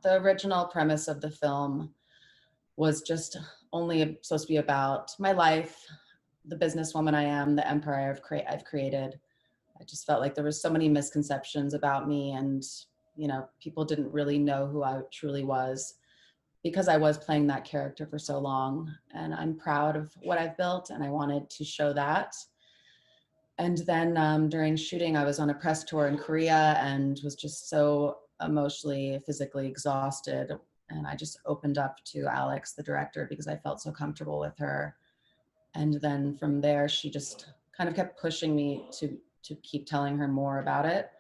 the original premise of the film was just only supposed to be about my life, the businesswoman I am, the empire I've created. I just felt like there was so many misconceptions about me, and people didn't really know who I truly was because I was playing that character for so long. And I'm proud of what I've built, and I wanted to show that. And then during shooting, I was on a press tour in Korea and was just so emotionally, physically exhausted. And I just opened up to Alex, the director, because I felt so comfortable with her. And then from there, she just kind of kept pushing me to keep telling her more about it.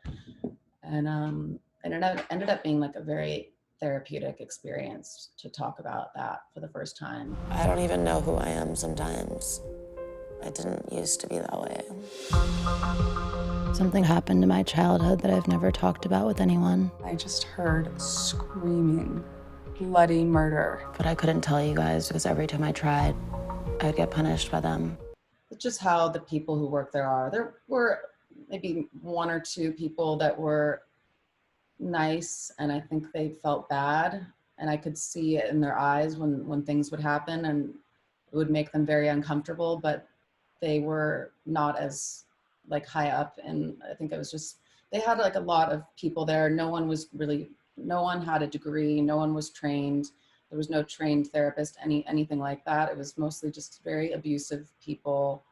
And it ended up being like a very therapeutic experience to talk about that for the first time. I don't even know who I am sometimes. I didn't used to be that way. Something happened in my childhood that I've never talked about with anyone. I just heard screaming, bloody murder. But I couldn't tell you guys because every time I tried, I would get punished by them. It's just how the people who work there are. There were maybe one or two people that were nice, and I think they felt bad, and I could see it in their eyes when things would happen, and it would make them very uncomfortable, but they were not as like high up. And I think it was just, they had like a lot of people there. No one had a degree, no one was trained. There was no trained therapist, anything like that. It was mostly just very abusive people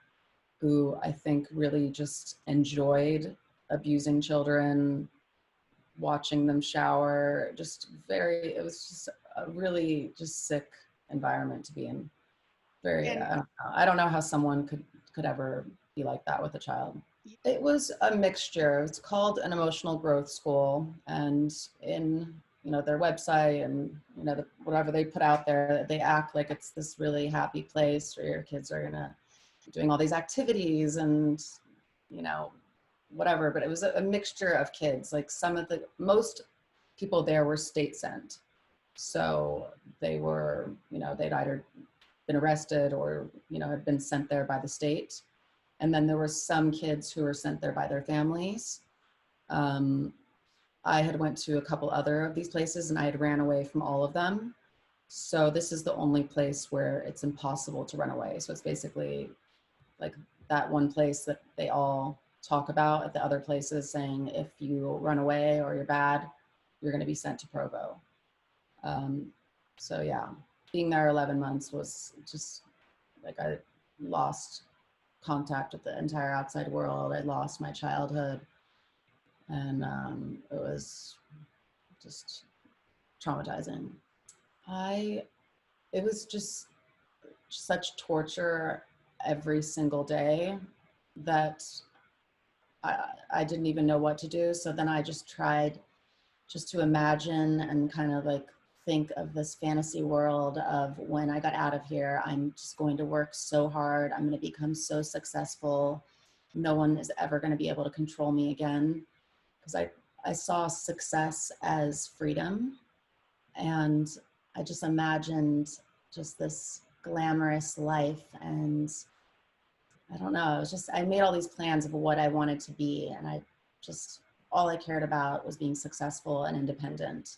who I think really just enjoyed abusing children, watching them shower. It was just a really just sick environment to be in. I don't know how someone could ever be like that with a child. It was a mixture. It's called an emotional growth school, and in their website and whatever they put out there, they act like it's this really happy place where your kids are gonna be doing all these activities and whatever. But it was a mixture of kids. Like most people there were state sent, so they were they'd either been arrested or had been sent there by the state. And then there were some kids who were sent there by their families. I had went to a couple other of these places, and I had ran away from all of them. So this is the only place where it's impossible to run away. So it's basically like that one place that they all talk about at the other places, saying if you run away or you're bad, you're going to be sent to Provo. So yeah, being there 11 months was just like I lost contact with the entire outside world. I lost my childhood, and it was just traumatizing. It was just such torture every single day that I didn't even know what to do. So then I just tried just to imagine and kind of like think of this fantasy world of when I got out of here, I'm just going to work so hard. I'm going to become so successful. No one is ever going to be able to control me again. Because I saw success as freedom. And I just imagined just this glamorous life. And I don't know, I made all these plans of what I wanted to be. And all I cared about was being successful and independent.